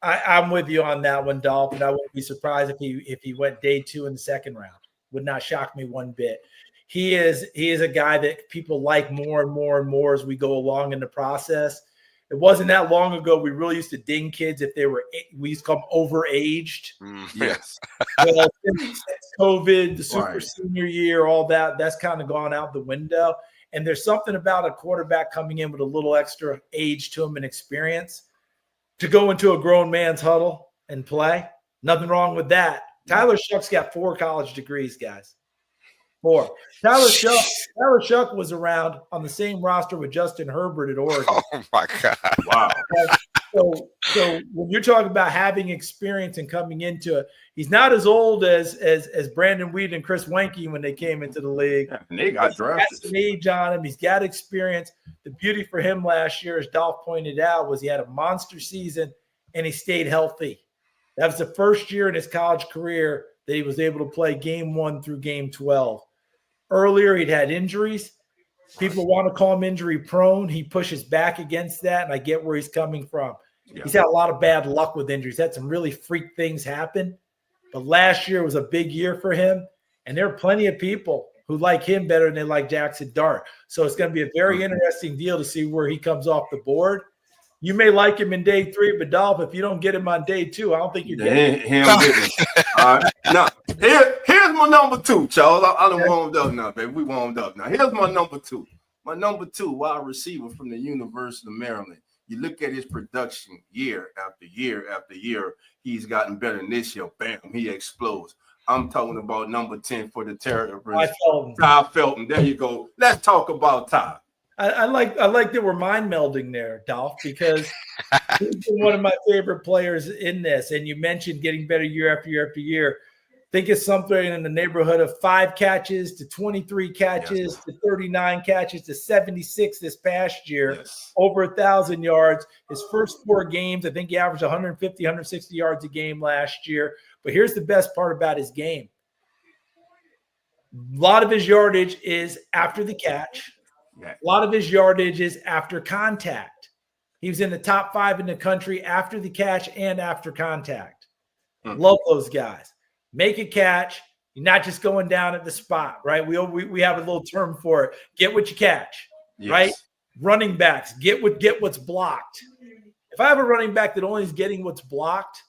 I'm with you on that one, Dolph, and I wouldn't be surprised if he went day 2 in the second round. Would not shock me one bit. He is a guy that people like more and more and more as we go along in the process. It wasn't that long ago we really used to ding kids if we used to call them overaged. Yes. Well, since COVID, the super senior year, all that's kind of gone out the window. And there's something about a quarterback coming in with a little extra age to him and experience to go into a grown man's huddle and play. Nothing wrong with that. Tyler Shuck's got 4 college degrees, guys. 4. Tyler Shuck was around on the same roster with Justin Herbert at Oregon. Oh my God! Wow. So when you're talking about having experience and coming into it, he's not as old as Brandon Weeden and Chris Wenke when they came into the league. Yeah, and they got drafted. He's got some age on him. He's got experience. The beauty for him last year, as Dolph pointed out, was he had a monster season and he stayed healthy. That was the first year in his college career that he was able to play game 1 through game 12. Earlier, he'd had injuries. People want to call him injury prone. He pushes back against that, and I get where he's coming from. Yeah. He's had a lot of bad luck with injuries. Had some really freak things happen. But last year was a big year for him, and there are plenty of people who like him better than they like Jackson Dart. So it's going to be a very interesting deal to see where he comes off the board. You may like him in day 3, but Dolph, if you don't get him on day 2, I don't think you're getting him. All right. Now, here's my number 2, Charles. I done warmed up now, baby. We warmed up now. Here's my number 2. My number 2 wide receiver from the University of Maryland. You look at his production year after year after year. He's gotten better than this year. Bam, he explodes. I'm talking about number 10 for the Terriers. Ty Felton. There you go. Let's talk about Ty. I like that we're mind melding there, Dolph, because he's one of my favorite players in this. And you mentioned getting better year after year after year. Think it's something in the neighborhood of 5 catches to 23 catches to 39 catches to 76 this past year, over 1,000 yards. His first 4 games, I think he averaged 150, 160 yards a game last year. But here's the best part about his game. A lot of his yardage is after the catch. A lot of his yardage is after contact. He was in the top 5 in the country after the catch and after contact. Love those guys. Make a catch. You're not just going down at the spot, right? We have a little term for it. Get what you catch, right? Running backs, get what's blocked. If I have a running back that only is getting what's blocked,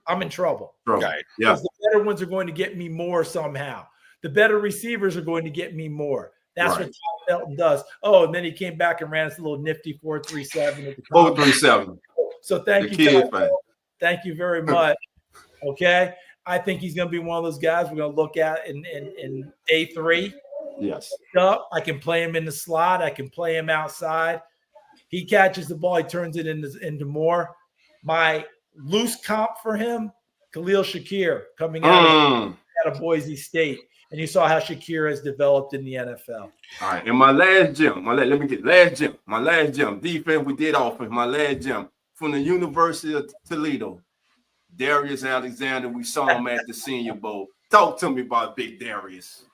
I'm in trouble. Right. Because the better ones are going to get me more somehow. The better receivers are going to get me more. That's what Tom Felton does. Oh, and then he came back and ran us a little nifty 4.37 at the top. 4.37. So thank you. Thank you very much. Okay. I think he's going to be one of those guys we're going to look at in day 3. Yes. I can play him in the slot. I can play him outside. He catches the ball. He turns it into more. My loose comp for him, Khalil Shakir, coming out of Boise State. And you saw how Shakir has developed in the NFL. All right. And my last gem, my last gem, defense, we did offense. My last gem from the University of Toledo, Darius Alexander. We saw him at the Senior Bowl. Talk to me about Big Darius.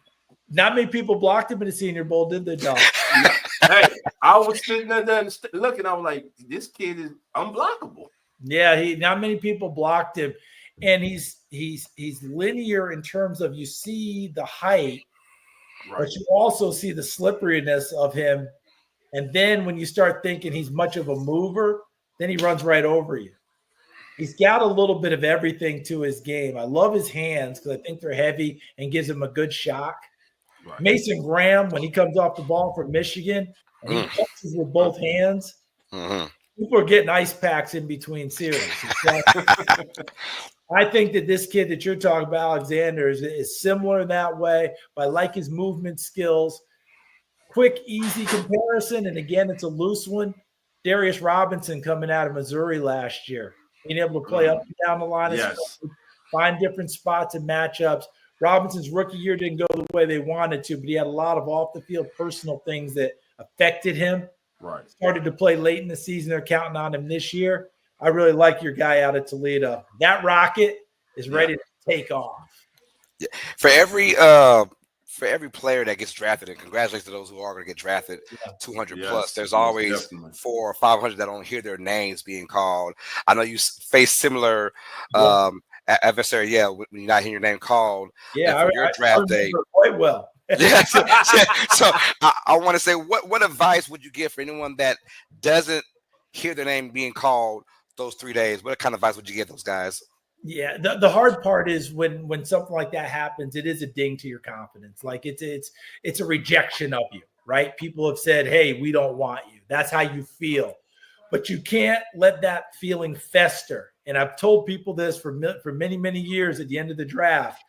Not many people blocked him in the Senior Bowl, did they, John? Hey, I was sitting there looking. I was like, this kid is unblockable. Yeah, not many people blocked him. And he's linear in terms of you see the height, but you also see the slipperiness of him. And then when you start thinking he's much of a mover, then he runs right over you. He's got a little bit of everything to his game. I love his hands because I think they're heavy and gives him a good shock. Right. Mason Graham, when he comes off the ball from Michigan and he catches with both hands, people are getting ice packs in between series. I think that this kid that you're talking about, Alexander, is similar in that way, but I like his movement skills. Quick, easy comparison, and again, it's a loose one. Darius Robinson coming out of Missouri last year, being able to play up and down the line, find different spots and matchups. Robinson's rookie year didn't go the way they wanted to, but he had a lot of off-the-field personal things that affected him. Right. Started to play late in the season. They're counting on him this year. I really like your guy out of Toledo. That rocket is ready to take off. For every for every player that gets drafted, and congratulations to those who are going to get drafted 200 plus, there's yes, always definitely. 400 or 500 that don't hear their names being called. I know you face similar adversary, when you're not hearing your name called. Yeah, for your draft day quite well. Yeah. So I want to say, what advice would you give for anyone that doesn't hear their name being called those 3 days? What kind of advice would you give those guys? Yeah, the hard part is when something like that happens, it is a ding to your confidence. Like it's a rejection of you, right? People have said, "Hey, we don't want you." That's how you feel, but you can't let that feeling fester. And I've told people this for many years. At the end of the draft,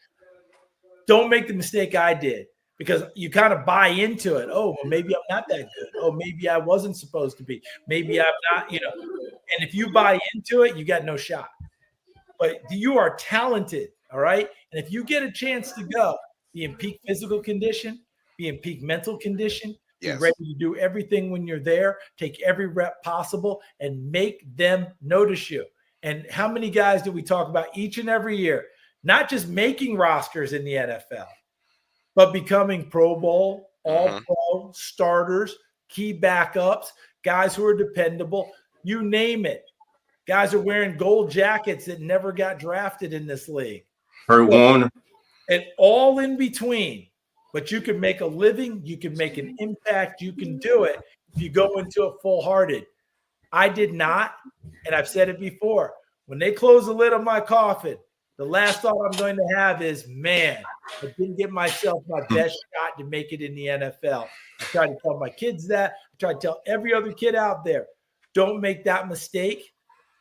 don't make the mistake I did, because you kind of buy into it. Oh, well, maybe I'm not that good. Oh, maybe I wasn't supposed to be. Maybe I'm not. And if you buy into it, you got no shot. But you are talented, all right? And if you get a chance to go, be in peak physical condition, be in peak mental condition, be ready to do everything when you're there, take every rep possible, and make them notice you. And how many guys do we talk about each and every year? Not just making rosters in the NFL, but becoming Pro Bowl, All-Pro, starters, key backups, guys who are dependable, you name it. Guys are wearing gold jackets that never got drafted in this league. Warner. And all in between. But you can make a living. You can make an impact. You can do it if you go into it full-hearted. I did not, and I've said it before. When they close the lid on my coffin, the last thought I'm going to have is, man, I didn't give myself my best shot to make it in the NFL. I try to tell my kids that. I try to tell every other kid out there, don't make that mistake.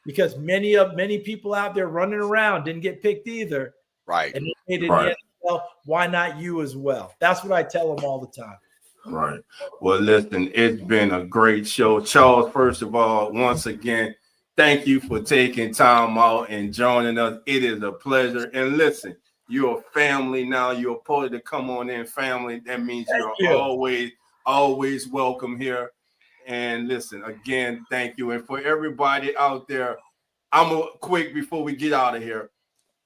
Because many people out there running around didn't get picked either. Right. And they made it in the NFL. Why not you as well? That's what I tell them all the time. Right. Well, listen, it's been a great show. Charles, first of all, once again, thank you for taking time out and joining us. It is a pleasure. And listen, you're a family now. You're a part of the Come On In family. That means you're always welcome here. And listen, again, thank you. And for everybody out there, I'm quick before we get out of here.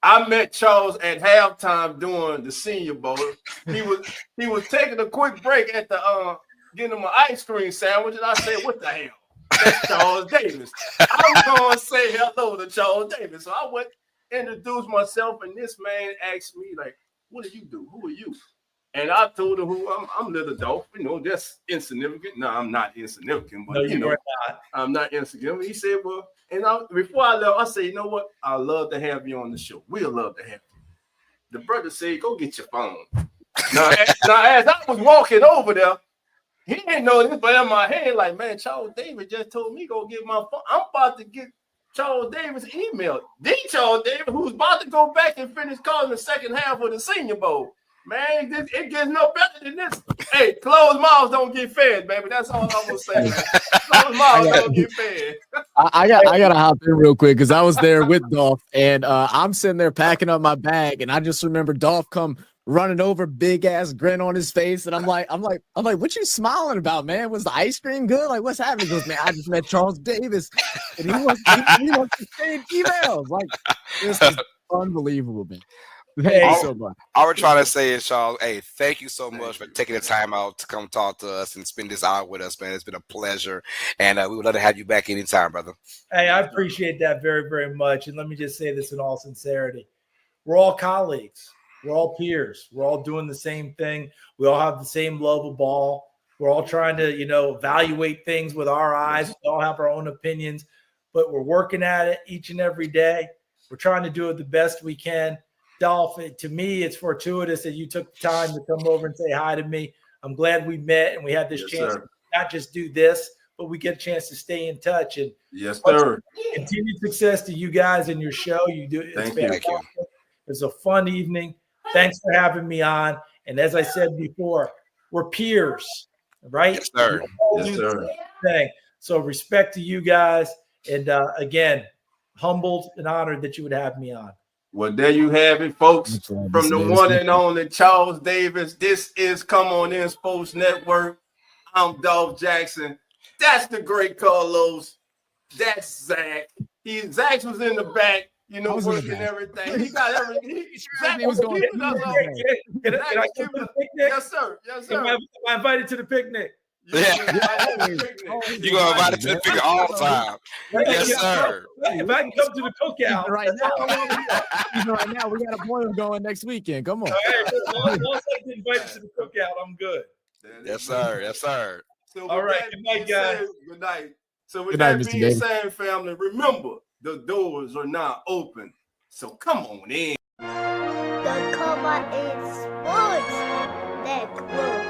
I met Charles at halftime during the Senior Bowl. He was taking a quick break at the getting him an ice cream sandwich, and I said, "What the hell? That's Charles Davis." I was going to say hello to Charles Davis, so I went introduced myself, and this man asked me like, "What do you do? Who are you?" And I told him who I'm Little Dolph. That's insignificant. No, I'm not insignificant, but I'm not insignificant. He said, well, and before I left, I said, you know what? I'd love to have you on the show. We'd love to have you. The brother said, go get your phone. Now, as I was walking over there, he didn't know this, but in my head, like, man, Charles Davis just told me go get my phone. I'm about to get Charles Davis' email. The Charles Davis, who's about to go back and finish calling the second half of the Senior Bowl. Man, it gets no better than this. Hey, closed mouths don't get fed, baby. That's all I'm gonna say, man. Closed mouths don't get fed. I gotta hop in real quick because I was there with Dolph, and I'm sitting there packing up my bag, and I just remember Dolph come running over, big ass grin on his face, and I'm like, what you smiling about, man? Was the ice cream good? Like, what's happening? He goes, man, I just met Charles Davis, and he wants to send emails. Like, this is unbelievable, man. Thank you so much. All we're trying to say is, Charles, hey, thank you so much for taking the time out to come talk to us and spend this hour with us, man. It's been a pleasure, and we would love to have you back anytime, brother. Hey, I appreciate that very, very much. And let me just say this in all sincerity. We're all colleagues. We're all peers. We're all doing the same thing. We all have the same love of ball. We're all trying to, evaluate things with our eyes. We all have our own opinions, but we're working at it each and every day. We're trying to do it the best we can. Dolph, to me, it's fortuitous that you took the time to come over and say hi to me. I'm glad we met and we had this chance to not just do this, but we get a chance to stay in touch. And yes, sir. Continued success to you guys and your show. You do it's Thank you. It's a fun evening. Thanks for having me on. And as I said before, we're peers, right? Yes, sir. Yes, sir. Thing. So respect to you guys. And again, humbled and honored that you would have me on. Well, there you have it, folks. From the one and only Charles Davis. This is Come On In Sports Network. I'm Dolph Jackson. That's the great Carlos. That's Zach. Zach was in the back. you know, working everything. He got everything. He was going. Can I come to the picnic? Yes, sir. Yes, sir. Am I invited to the picnic? Yeah. You gonna invite it to the picnic all the time. Yes, sir. If I can come to the cookout Right now, we got a boil going next weekend. Come on. Hey, as long as I get invited to the cookout, I'm good. Yes, sir. Yes, sir. So all right. Good night, guys. Good night. So with that being said, family, remember the doors are not open. So come on in. The Cover in Sports Network.